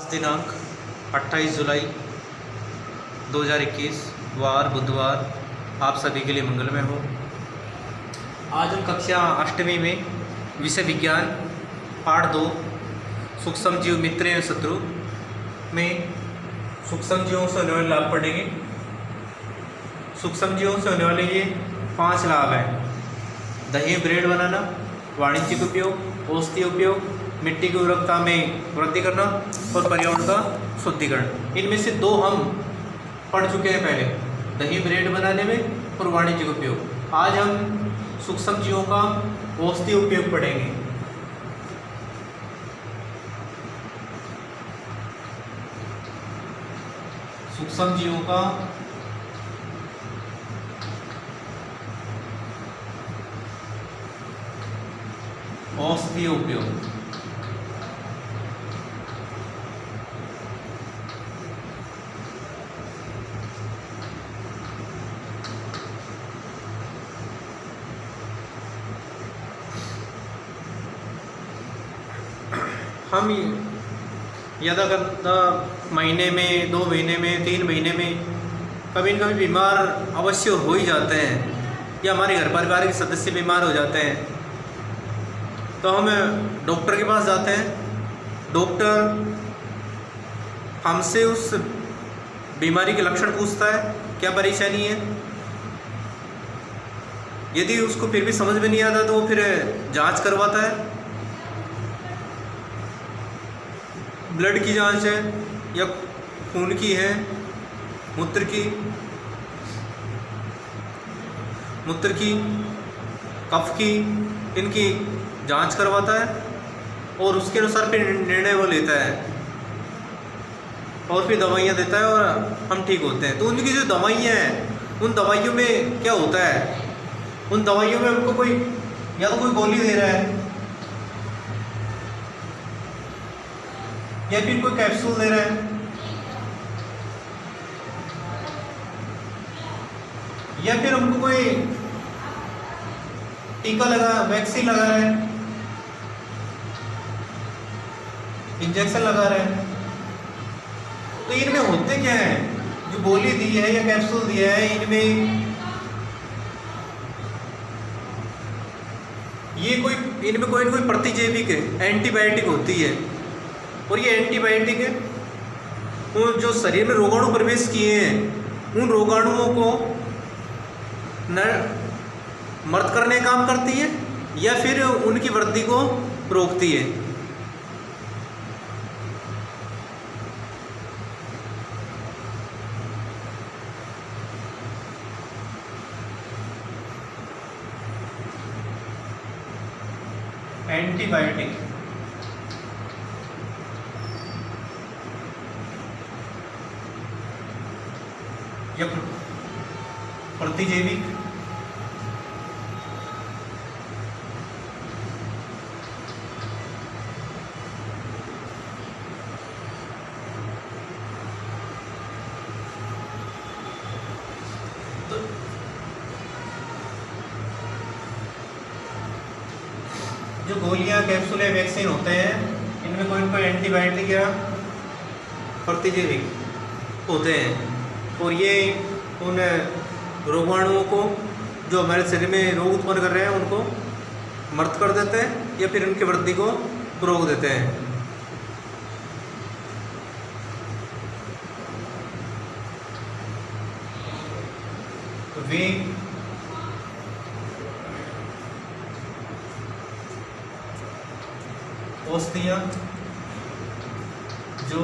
दिनांक 28 जुलाई 2021 वार बुधवार आप सभी के लिए मंगलमय हो। आज हम कक्षा अष्टमी में विषय विज्ञान पाठ 2 सूक्ष्म जीव मित्र एवं शत्रु में सूक्ष्म जीवों से होने वाले लाभ पढ़ेंगे। सूक्ष्म जीवों से होने वाले ये 5 लाभ हैं: दही ब्रेड बनाना, वाणिज्यिक उपयोग, औषधीय उपयोग, मिट्टी की उर्वरकता में वृद्धि करना और पर्यावरण का शुद्धिकरण। इनमें से 2 हम पढ़ चुके हैं पहले, दही ब्रेड बनाने में और वाणिज्यिक उपयोग। आज हम सूक्ष्म जीवों का औषधीय उपयोग पढ़ेंगे। सूक्ष्म जीवों का औषधीय उपयोग। हम यदा महीने में, 2 महीने में, 3 महीने में कभी न कभी बीमार अवश्य हो ही जाते हैं, या हमारे घर परिवार के सदस्य बीमार हो जाते हैं तो हम डॉक्टर के पास जाते हैं। डॉक्टर हमसे उस बीमारी के लक्षण पूछता है, क्या परेशानी है। यदि उसको फिर भी समझ में नहीं आता तो वो फिर जांच करवाता है। ब्लड की जांच है या खून की है, मूत्र की, कफ की, इनकी जांच करवाता है और उसके अनुसार फिर निर्णय वो लेता है और फिर दवाइयाँ देता है और हम ठीक होते हैं। तो उनकी जो दवाइयाँ हैं, उन दवाइयों में क्या होता है, उन दवाइयों में हमको कोई या तो कोई गोली दे रहा है या फिर कोई कैप्सूल दे रहा है या फिर हमको कोई टीका लगा, वैक्सीन लगा रहा है, इंजेक्शन लगा रहा है। तो इनमें होते क्या है, जो गोली दी है या कैप्सूल दिया है, इनमें कोई न कोई प्रतिजैविक है, एंटीबायोटिक होती है। और ये एंटीबायोटिक है वो जो शरीर में रोगाणु प्रवेश किए हैं, उन रोगाणुओं को मर्द करने का काम करती है या फिर उनकी वृद्धि को रोकती है। एंटीबायोटिक या प्रतिजैविक तो जो गोलियां, कैप्सूल या वैक्सीन होते हैं, इनमें कोई न कोई एंटीबायोटिक या प्रतिजैविक होते हैं और ये उन रोगाणुओं को जो हमारे शरीर में रोग उत्पन्न कर रहे हैं उनको मर्द कर देते हैं या फिर उनकी वृद्धि को रोक देते हैं। तो वे औषधियाँ जो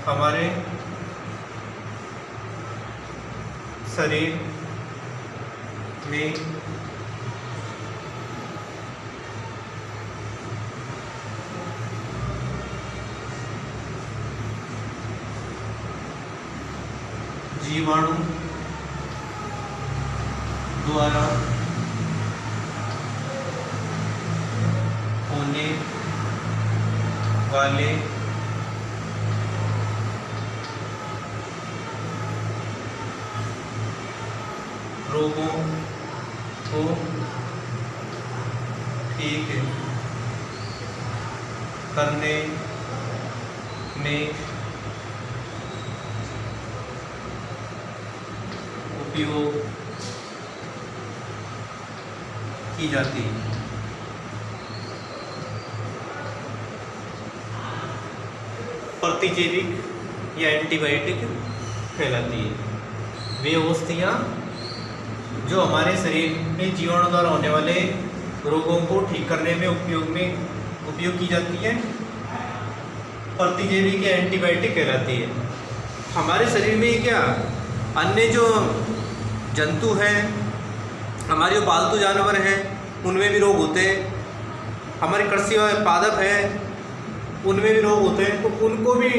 हमारे शरीर में जीवाणु द्वारा होने वाले रोगों को ठीक करने में उपयोग की जाती है। प्रतिजैविक या एंटीबायोटिक कहलाती है वे औषधियाँ जो हमारे शरीर में जीवाणु द्वारा होने वाले रोगों को ठीक करने में उपयोग की जाती है। प्रतिजैविक या एंटीबायोटिक कहलाती है। हमारे शरीर में क्या अन्य जो जंतु हैं, हमारे जो पालतू जानवर हैं, उनमें भी रोग होते हैं। हमारे कृषि पादप हैं, उनमें भी रोग होते हैं। तो उनको भी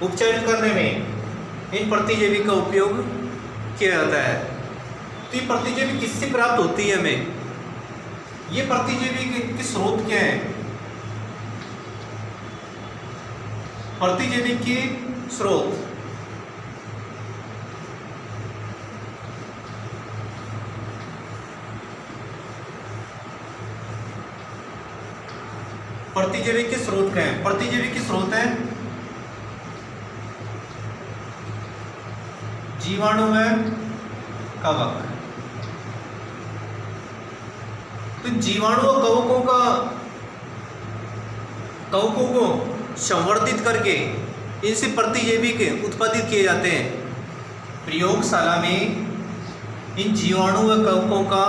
उपचारित करने में इन प्रतिजैविक का उपयोग किया जाता है। तो ये प्रतिजैविक किससे प्राप्त होती है हमें? ये प्रतिजैविक के स्रोत क्या है? प्रतिजैविक के स्रोत प्रतिजैविक के स्रोत क्या है? प्रतिजैविक के स्रोत है जीवाणु व कवक। तो जीवाणु और कवकों को संवर्धित करके इनसे प्रतिजैविक उत्पादित किए जाते हैं। प्रयोगशाला में इन जीवाणु व कवकों का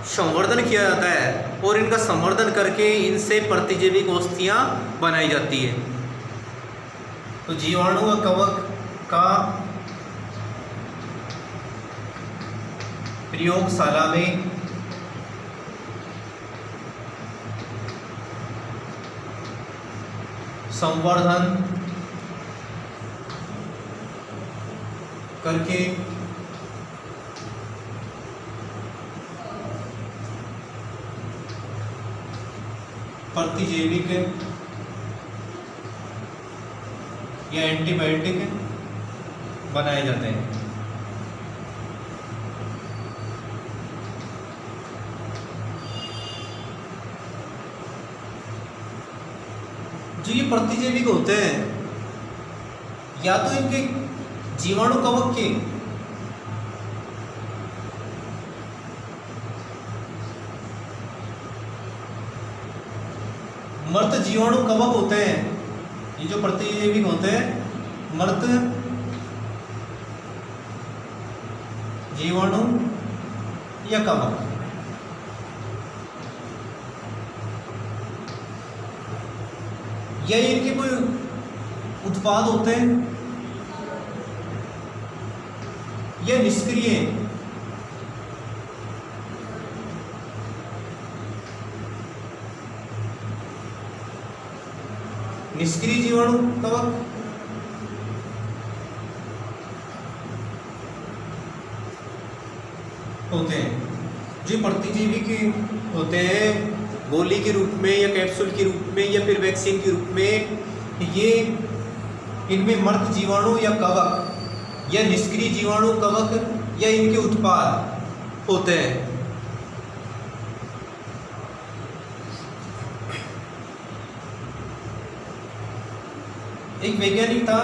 संवर्धन किया जाता है और इनका संवर्धन करके इनसे प्रतिजैविक औषधियाँ बनाई जाती है। तो जीवाणु व कवक का प्रयोगशाला में संवर्धन करके प्रतिजैविक या एंटीबायोटिक बनाए जाते हैं। जो ये प्रतिजैविक होते हैं या तो इनके जीवाणु कवक के मृत जीवाणु कवक होते हैं। ये जो प्रतिजैविक होते हैं मृत जीवाणु या कवक, या इनके कोई उत्पाद होते हैं या निष्क्रिय जीवाणु कवक होते हैं। जो प्रतिजैविक होते हैं गोली के रूप में या कैप्सूल के रूप में या फिर वैक्सीन के रूप में, ये इनमें मृत जीवाणु या कवक या निष्क्रिय जीवाणु कवक या इनके उत्पाद होते हैं। एक वैज्ञानिक था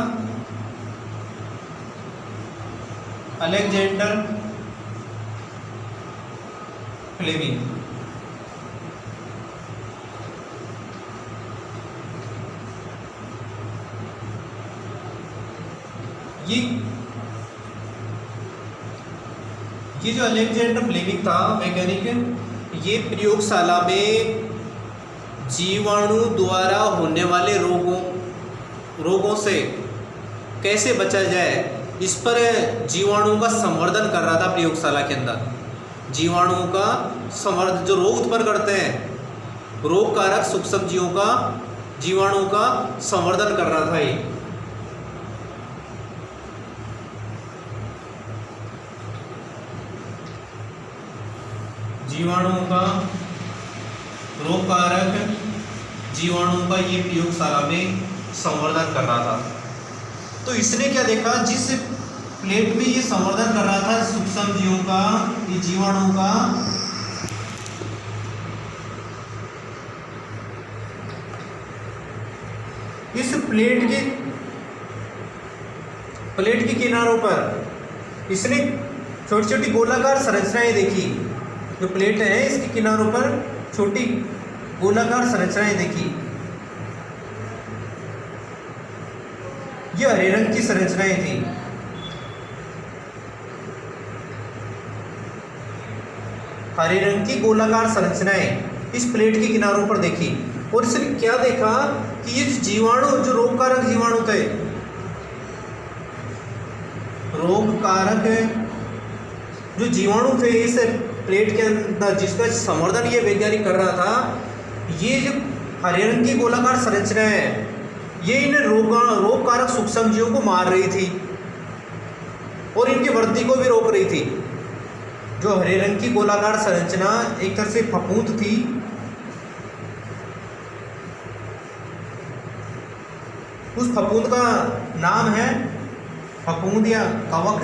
अलेक्जेंडर फ्लेमिंग। ये जो अलेक्जेंडर फ्लेमिंग था वैज्ञानिक, ये प्रयोगशाला में जीवाणु द्वारा होने वाले रोगों से कैसे बचा जाए इस पर जीवाणु का संवर्धन कर रहा था। प्रयोगशाला के अंदर जीवाणुओं का संवर्धन, जो रोग उत्पन्न करते हैं रोग कारक सूक्ष्म जीवों का, जीवाणुओं का संवर्धन कर रहा था। ये जीवाणुओं का रोग कारक जीवाणुओं का ये प्रयोगशाला में संवर्धन कर रहा था। तो इसने क्या देखा, जिस प्लेट में ये संवर्धन कर रहा था सूक्ष्म जीवों का, ये जीवाणु का। इस प्लेट के किनारों पर इसने छोटी छोटी गोलाकार संरचनाएं देखी। जो प्लेट है इसके किनारों पर छोटी गोलाकार संरचनाएं देखी। ये हरे रंग की संरचनाएं थी। हरे रंग की गोलाकार संरचनाएं इस प्लेट के किनारों पर देखी। और इसने क्या देखा कि ये जीवाणु, जो रोगकारक जीवाणु थे, रोगकारक जो जीवाणु थे इस प्लेट के अंदर, जिसका संवर्धन ये वैज्ञानिक कर रहा था, ये जो हरे रंग की गोलाकार संरचना है, ये इन रोगकारक सूक्ष्म जीवों को मार रही थी और इनकी वृद्धि को भी रोक रही थी। जो हरे रंग की गोलाकार संरचना एक तरह से फफूंद थी, उस फफूंद का नाम है फफूंद या कवक।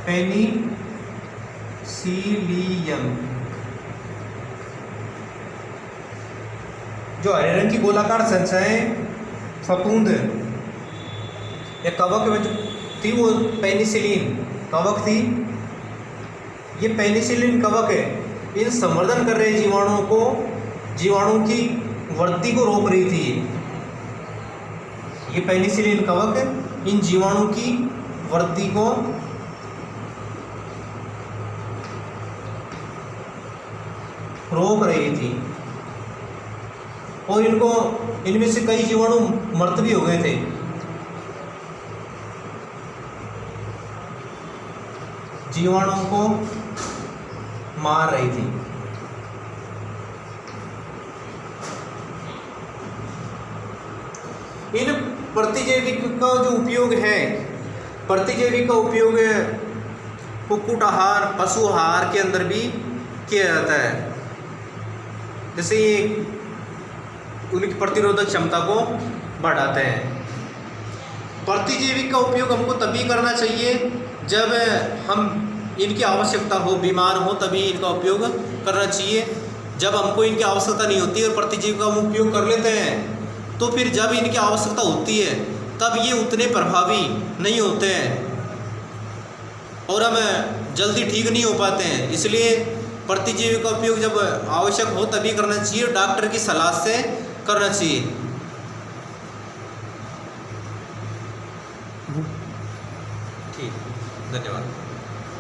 पेनिसिलियम। जो हरे रंग की गोलाकार संरचनाएं फफूंद या कवक में जो थी वो पेनिसिलिन कवक थी। ये पेनिसिलिन कवक है, इन संवर्धन कर रहे जीवाणुओं की वृद्धि को रोक रही थी। ये पेनिसिलिन कवक इन जीवाणुओं की वृद्धि को रोक रही थी और इनमें से कई जीवाणु मृत भी हो गए थे। जीवाणुओं को मार रही थी। इन प्रतिजैविक का जो उपयोग है, प्रतिजैविक का उपयोग कुक्कुट आहार, पशु आहार के अंदर भी किया जाता है। जैसे ये उनकी प्रतिरोधक क्षमता को बढ़ाते हैं। प्रतिजैविक का उपयोग हमको तभी करना चाहिए जब हम इनकी आवश्यकता हो, बीमार हो, तभी इनका उपयोग करना चाहिए। जब हमको इनकी आवश्यकता नहीं होती और प्रतिजीव का हम उपयोग कर लेते हैं, तो फिर जब इनकी आवश्यकता होती है तब ये उतने प्रभावी नहीं होते हैं और हम जल्दी ठीक नहीं हो पाते हैं। इसलिए प्रतिजीवी का उपयोग जब आवश्यक हो तभी करना चाहिए और डॉक्टर की सलाह से करना चाहिए। ठीक, धन्यवाद।